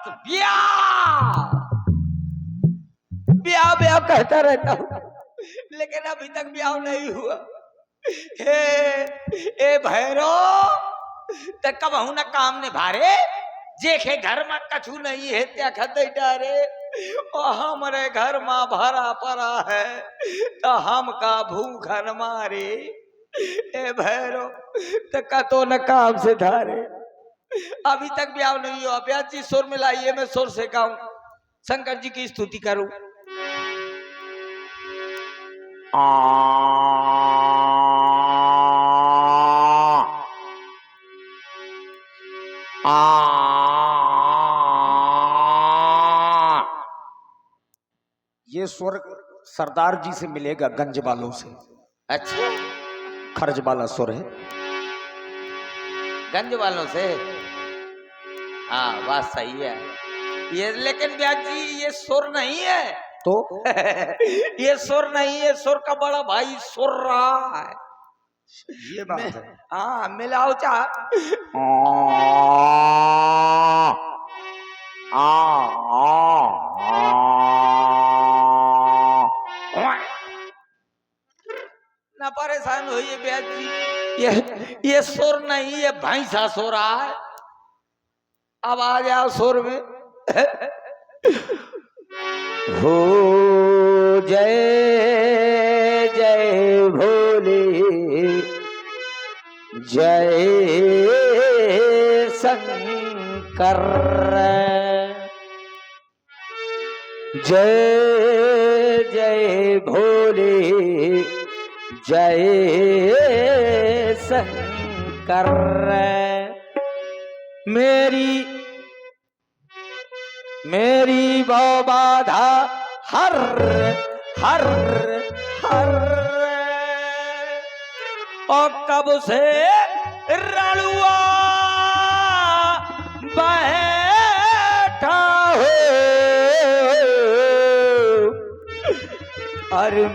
ब्याह ब्याह ब्याह कहता रहता हूँ, लेकिन अभी तक ब्याह नहीं हुआ। हे ए भैरो ते कब हूं ना काम ने भारे जेखे घर में कछु नहीं है त्या खदे डारे और हमारे घर में भरा पड़ा है तो हम का भूखन मारे। ए भैरो ते कतो न काम से धारे अभी तक ब्याह नहीं हुआ। ब्याह जी सुर मिलाइए, मैं सुर से गाऊं, शंकर जी की स्तुति करूं। ये स्वर सरदार जी से मिलेगा, गंज वालों से। अच्छा, खर्ज वाला स्वर है, गंज वालों से। हाँ बात सही है ये, लेकिन ब्याज जी ये सुर नहीं है तो ये सुर नहीं है, सुर का बड़ा भाई सुर रहा है। ये बात है। हाँ मिलाओ चा। ना परेशान होइए ब्याज जी, ये सुर नहीं है, भैंसा सो रहा है। अब आ जाओ सुर में। हो जय जय भोले जय शंकर, जय जय भोले जय शंकर। मेरी वो बाधा हर हर हर और कब से रणुआ बैठा हो, अरे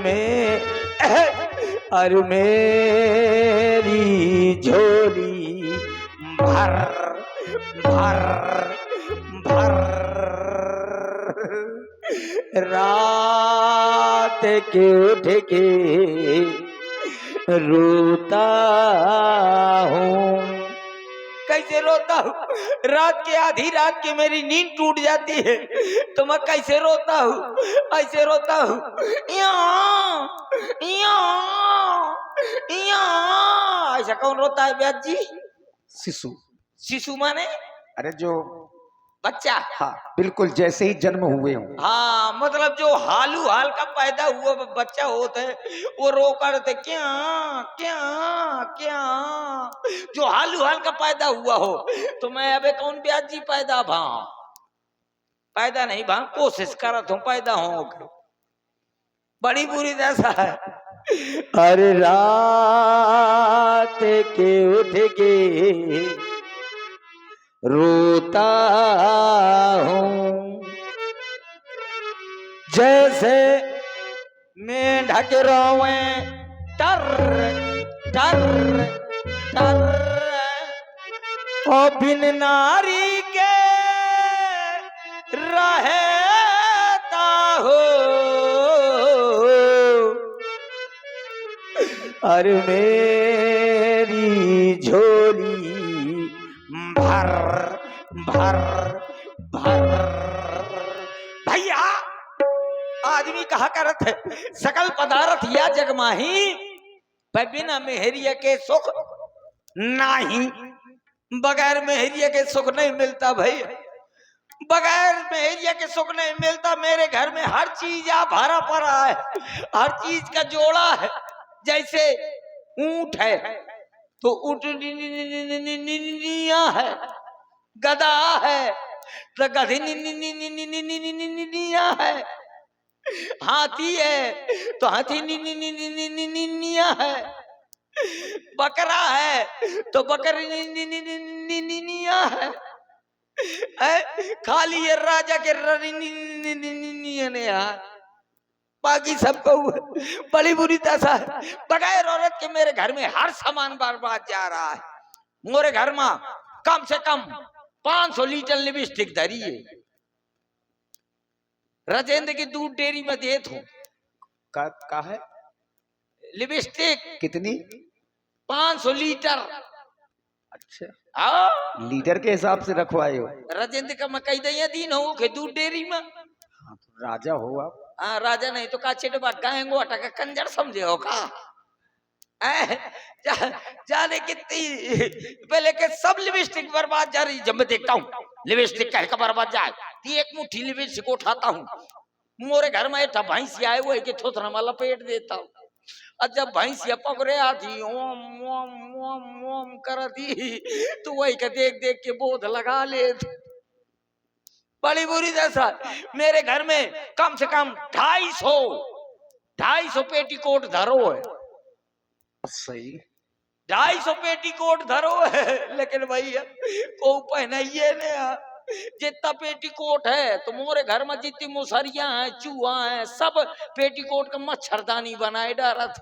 मेरी झोली भर भर भर। रात के उठ के रोता हूँ। कैसे रोता हूँ? रात के आधी रात की मेरी नींद टूट जाती है तो मैं कैसे रोता हूँ? ऐसे रोता हूँ, ऐसा कौन रोता है ब्याज जी? शिशु। शिशु माने? अरे जो बच्चा। हाँ बिल्कुल, जैसे ही जन्म हुए हो। हाँ मतलब जो हालू हाल का पैदा हुआ बच्चा होता है वो रो करते क्या क्या क्या, जो हालू हाल का पैदा हुआ हो। तो मैं अबे कौन ब्याज जी पैदा नहीं भा, कोशिश करत हूँ पैदा हो। बड़ी बुरी दशा है। अरे रात के उठ के रोता हूँ, जैसे मैं ढक रोवे टर टर टर, ओ बिन नारी के रहता हो। अरे मेरी झोली भर भर भर। भैया आदमी कहा करत है सकल पदार्थ या जगमाही बिना मेहरिया के सुख नहीं, बगैर मेहरिया के सुख नहीं मिलता भाई, बगैर मेहरिया के सुख नहीं मिलता। मेरे घर में हर चीज आ भरा पड़ा है, हर चीज का जोड़ा है। जैसे ऊंट है तो ऊँटनिया है, गधा है तो गधिनिया है, हाथी है तो हाथी निया है, बकरा है तो बकरिया है। खाली ये राजा के ने यार, बाकी सबको बड़ी बुरी दशा है। बगैर औरत के मेरे घर में हर सामान बर्बाद जा रहा है। मेरे घर में कम से कम 500 लीटर लिपस्टिक धरी है। राजेंद्र की दूध डेयरी में दे थो का है लिपस्टिक कितनी? 500 लीटर। अच्छा, हाँ लीटर के हिसाब से रखवाए हो? राजेंद्र का मैं कही दिया दिन हो के दूध डेयरी में। हाँ, तो राजा हो आप। हाँ राजा नहीं तो का चिटबा गायंगो अटका कंजर समझे हो का? जाने कितनी पहले के सब लिपस्टिक बर्बाद जा रही। जब मैं देखता हूँ लिपस्टिक कह का बर्बाद जाए तो एक मुट्ठी लिपस्टिक उठाता हूँ, मोरे घर में एक भैंसिया आए वो एक थोथरा में लपेट देता हूँ। और जब भैंसिया पकड़े आती ओम ओम ओम ओम करती तो वही का देख देख के बोध लगा ले। बड़ी बुरी दशा मेरे घर में कम से कम 250 पेटीकोट धरो है। सही, 250 पेटीकोट धरो है, लेकिन भैया को पहनाइए ने जितना पेटीकोट है तो मोरे घर में जितनी मुसरियां हैं चूहा है सब पेटीकोट का मच्छरदानी बनाए डालत,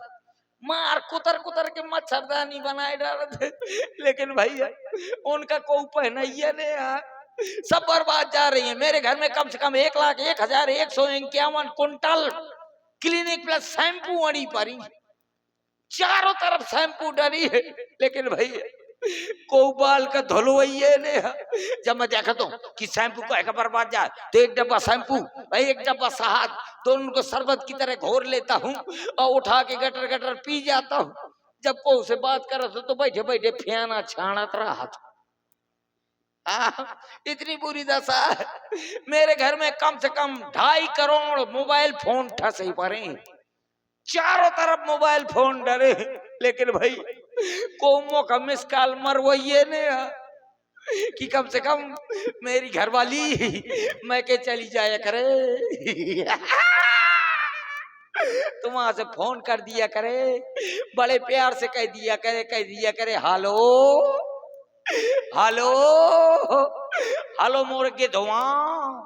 मार कुतर कुतर के मच्छरदानी बनाए डालत। लेकिन भैया उनका को पहनाइए ने सब बर्बाद जा रही है। मेरे घर में कम से कम 1,01,151 कुंटल क्लिनिक प्लस शैम्पू अड़ी पड़ी, चारों तरफ शैम्पू डरी है। लेकिन भैया को बाल का धुलवाइए ने जब मैं देखता हूँ कि शैम्पू को एक बर्बाद जाए तो एक डब्बा शैम्पू भाई एक डब्बा शहद तो उनको शरबत की तरह घोर लेता हूँ और उठा के गटर गटर पी जाता हूँ। जब को उसे बात कर तो बैठे बैठे फियाना छाणत रहा। इतनी बुरी दशा है। मेरे घर में कम से कम 2.5 करोड़ मोबाइल फोन ठसे पड़े, चारों तरफ मोबाइल फोन डरे। लेकिन भाई कोमो का मिस कॉल मरवाइए ने कि कम से कम मेरी घरवाली मैं के चली जाया करे तुम वहां से फोन कर दिया करे, बड़े प्यार से कह दिया करे हालो हालो हालो मोर के धुआं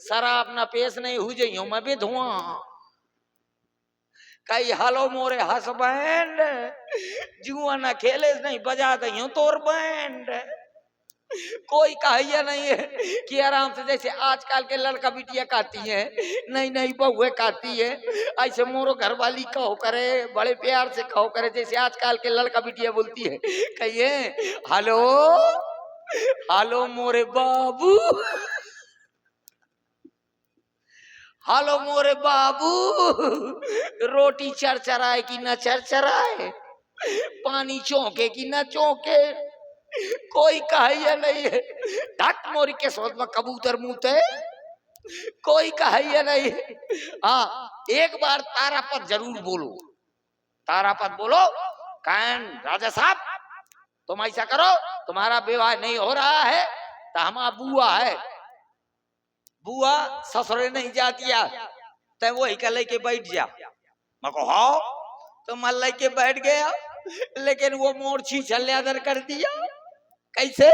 शराब ना पेश नहीं हो जाइयो मैं भी धुआं कई हालो मोरे हसबैंड जुआ ना खेले नहीं बजा दई तोर बैंड। कोई कहिया नहीं है कि आराम से जैसे आजकल के लड़का बिटिया कहती है नई नई बहुए कहती है ऐसे मोरो घरवाली कहो करे, बड़े प्यार से कहो करे जैसे आजकल के लड़का बिटिया बोलती है। कहिए हेलो हेलो मोरे बाबू, हेलो मोरे बाबू, रोटी चरचराए कि न चरचराए, पानी चौंके कि न चौंके, कोई कहिया नहीं है। ढक मोरी के सोच में कबूतर मुते, कोई कहिया नहीं है। हाँ एक बार तारापत जरूर बोलो, तारापत बोलो कहन राजा साहब तुम ऐसा करो तुम्हारा विवाह नहीं हो रहा है तो हमारा बुआ है, बुआ ससुरे नहीं जाती तो वो ही लेके बैठ जा। मैं को हाँ तो मैं लेके बैठ गया, लेकिन वो मोर्ची छल्ल्यादर कर दिया। कैसे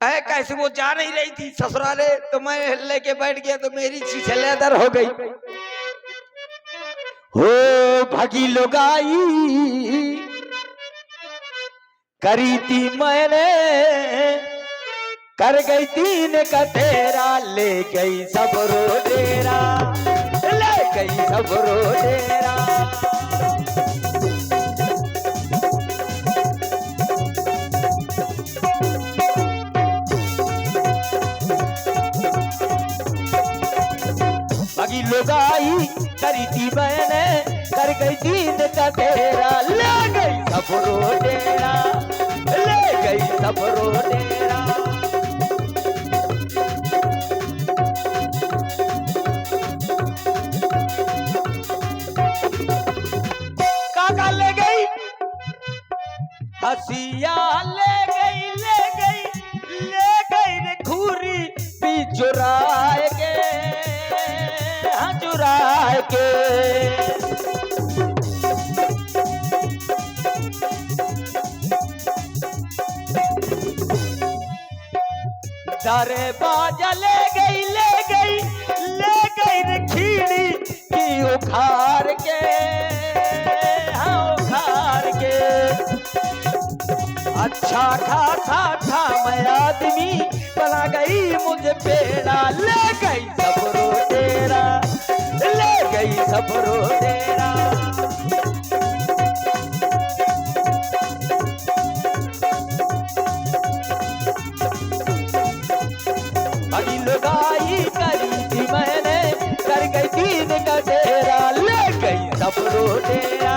कैसे वो जा नहीं रही थी ससुराले तो मैं लेके बैठ गया तो मेरी छल्ल्यादर हो गई। हो भगी लुगाई करी थी मैंने, कर गई 3 का तेरा, ले गई सब रो डेरा, ले गई सब रो डेरा। भगी लुगाई करी थी मैंने, कर गई 3 का तेरा, ले गई सब रो डेरा, ले गई सब रो डेरा। काका ले गई हसिया, ले गई ले गई ले गई रे घूरी भी चुराए के, हाँ चुराए के। सारे बाजा ले गई ले गई ले गई रे खीड़ी की उखाड़ के, हाँ उखाड़ के। अच्छा खासा था मैं आदमी, बना गई मुझे बेड़ा, ले गई सबरो तेरा, ले गई सबरो तेरा। बड़ी लुगाई करी थी मैंने, कर गई दीन का डेरा, ले गई सबरो तेरा,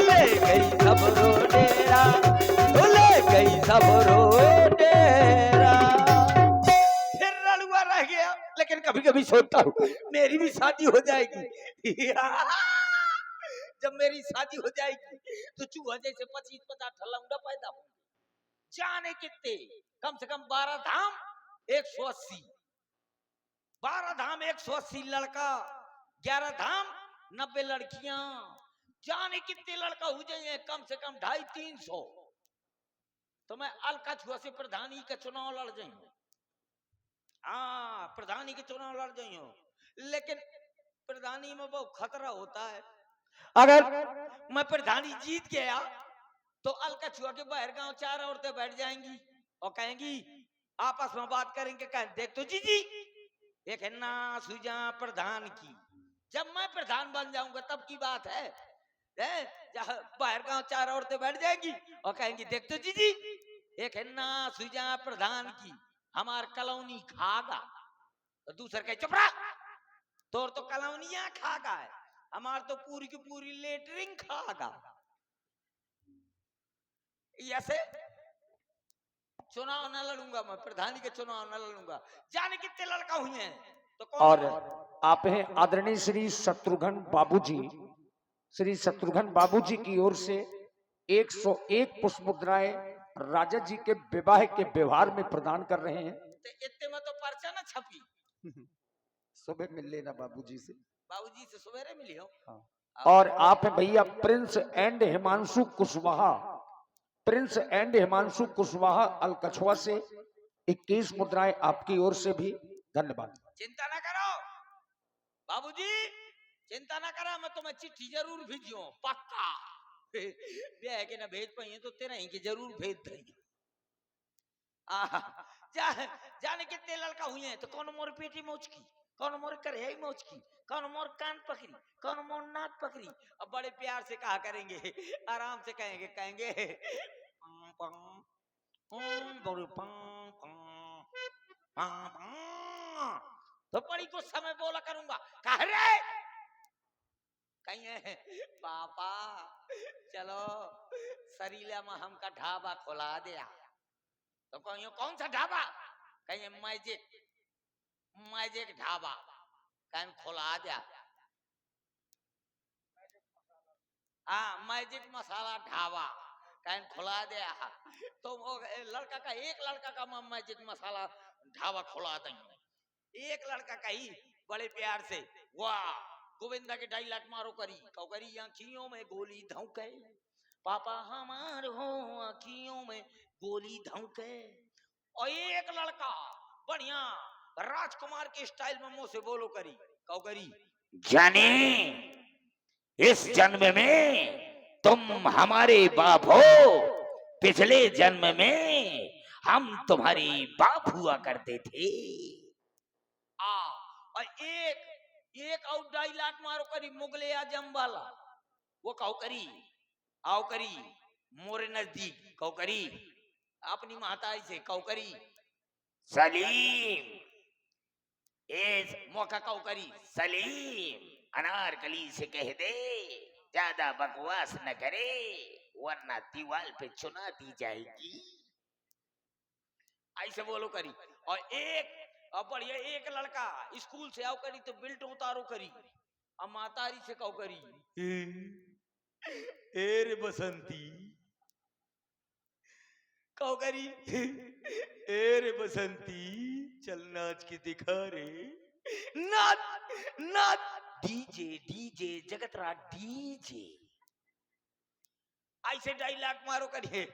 ले गई सबरो डेरा, ले गई सबरो डेरा। फिर रड़ुआ रह गया, लेकिन कभी कभी सोचता हूँ मेरी भी शादी हो जाएगी। जब मेरी शादी हो जाएगी तो चूहा जैसे 25-50 लौंडा पैदा हो जाने कितने, कम से कम 12 धाम 180, 12 धाम 180 लड़का, 11 धाम 90 लड़कियां, जाने कितने लड़का हो जाए, कम से कम 250-300। तो मैं अलका छुआ से प्रधानी का चुनाव लड़ जाऊं, हाँ प्रधानी के चुनाव लड़ जाऊं, लेकिन प्रधानी में बहुत खतरा होता है। अगर मैं प्रधानी जीत गया तो अलका छुआ के बाहर गांव 4 औरतें बैठ जाएंगी और कहेंगी, आपस में बात करेंगे, कहें देख तो जी एक है ना सुजा प्रधान की, जब मैं प्रधान बन जाऊंगा तब की बात है। बाहर गांव 4 औरतें बैठ जाएंगी और कहेंगी, देख तो जी एक है ना सुजा प्रधान की, हमार कलोनी खागा। तो दूसरा कहे, चुप रहा, तोर तो कलोनिया खागा है, हमार तो पूरी की पूरी लेटरिंग खागा। ऐसे चुनाव न लड़ूंगा मैं, प्रधानी के चुनाव न लड़ूंगा, जाने कितने लड़का हुए हैं तो कौन। और आप हैं आदरणीय श्री शत्रुघ्न बाबूजी, श्री शत्रुघ्न बाबूजी की ओर से 101 पुष्प मुद्राएं राजा जी के विवाह के व्यवहार में प्रदान कर रहे हैं। तो इतने में तो पर्चा ना छपी। सुबह मिल लेना बाबूजी से, बाबूजी से सवेरे मिली हो। हाँ। और आप हैं भैया Prince and Himanshu Kushwaha, Prince and Himanshu Kushwaha Alakchhua से 21 मुद्राएं आपकी ओर से भी धन्यवाद। चिंता ना करो बाबूजी, चिंता ना करो, मैं तुम्हें चिट्ठी जरूर भेजियो पक्का। ब्याह के ना भेज पाई तो तेरा ही के जरूर भेज देंगे। जाने कितने लड़का हुए हैं तो कौन मोर पेटी मोच की, कौन मोर करेही मोच की, कौन मोर कान पकड़ी, कौन मोर नाक पकड़ी। अब बड़े प्यार से कहा करेंगे, आराम से कहेंगे, कहेंगे तो बड़ी कुछ समय बोला करूंगा, कह रे कहीं पापा चलो सरीला में हमका ढाबा खोला दिया। तो कहियो कौन सा ढाबा, कहीं मैजिक, मैजिक ढाबा, कहीं खोला दिया। हाँ मैजिक मसाला ढाबा कहीं खुला दिया। तो वो लड़का का, एक लड़का का मैं मैजिक मसाला ढाबा खुला देंगे, एक लड़का का ही बड़े प्यार से, वाह गोविंदा के डायलॉग मारो करी, कहो करी आंखियों में गोली धौके, पापा हमार हो आंखियों में गोली धौके। और एक लड़का बढ़िया राजकुमार के स्टाइल में मुंह से बोलो करी, कहो करी, जाने इस जन्म में तुम हमारे बाप हो, पिछले जन्म में हम तुम्हारे बाप हुआ करते थे। और एक और डायलॉग मारो करी मुगले आजम वाला, वो कहो करी, आओ करी मोरे नजदीक, कहो करी अपनी माताई से, कहो करी सलीम इस मौका, कहो करी सलीम अनारकली से कह दे ज्यादा बकवास न करे वरना दीवार पे चुना दी जाएगी। ऐसे बोलो करी। और एक अब बढ़िया एक लड़का स्कूल से आओ करी तो बिल्ट उतारो करी, अब मातारी से कहो करी, ए रे बसंती, कहो करी ए रे बसंती चल नाच के दिखा रे, नाच नाच, डीजे डीजे जगतरा डीजे, ऐसे डायलॉग मारो करिए।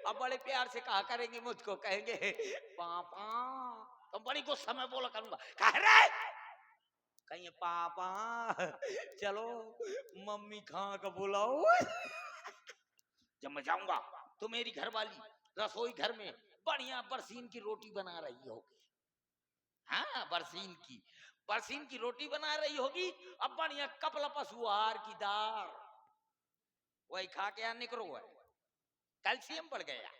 अब बड़े प्यार से कहा करेंगे मुझको, कहेंगे पापा, तो बड़ी गुस्सा में बोला करूंगा, कह रहे कहिए पापा चलो मम्मी खा का बुलाओ। जब मैं जाऊंगा तो मेरी घरवाली रसोई घर में बढ़िया बरसीन की रोटी बना रही होगी। हाँ, बरसीन की रोटी बना रही होगी। अब बढ़िया कपला पशुआर की दाल वही खा के यहाँ निकलो है, कैल्शियम बढ़ गया।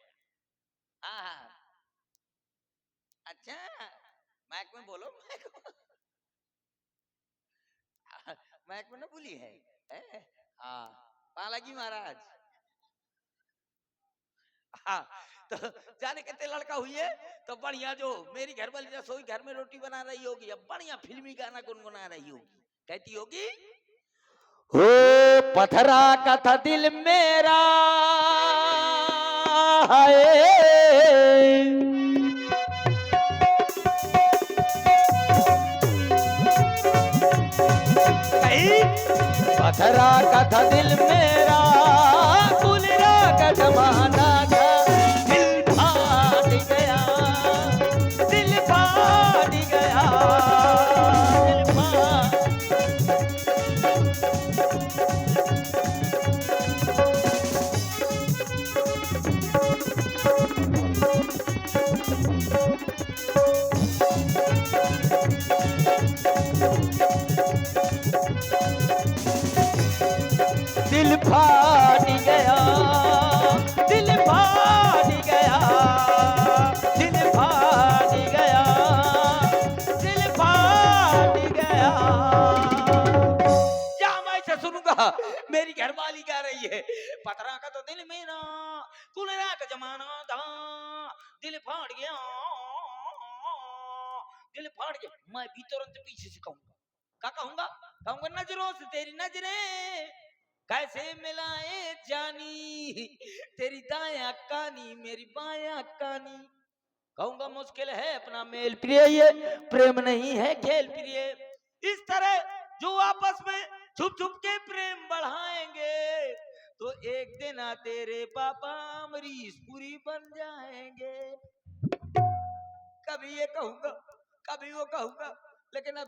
हाँ, अच्छा, मैक में बोलो, मैक में ना बोली है, हाँ, पालागी महाराज। हाँ, तो जाने कितने लड़का हुई है तो बढ़िया जो मेरी घर वाली रसोई घर में रोटी बना रही होगी, अब बढ़िया फिल्मी गाना गुनगुना रही होगी, कहती होगी, हो पथरा का था दिल मेरा है, पथरा का था दिल मेरा, गुलरा का जमाना था, दिल फाट गया, दिल फाट गया, दिल फाट। दिल फाट गया, दिल फाट गया, दिल फाट गया, दिल फाट गया। क्या मैं इसे सुनूंगा? मेरी घरवाली गा रही है, पतरा का तो दिल मेरा, कुलरा का जमाना था, दिल फाड़ गया, दिल फाड़ गया। मैं भी तुरंत पीछे से कहूंगा, क्या कहूंगा? कहूंगा नजरों से तेरी नजरें कैसे मिलाए जानी, तेरी दाया कानी मेरी बाया कानी। कहूंगा मुश्किल है अपना मेल प्रिय, ये प्रेम नहीं है खेल प्रिय। इस तरह जो आपस में छुप छुप के प्रेम बढ़ाएंगे तो एक दिन तेरे पापा अमरीश पुरी बन जाएंगे। कभी ये कहूंगा, कभी वो कहूंगा, लेकिन अब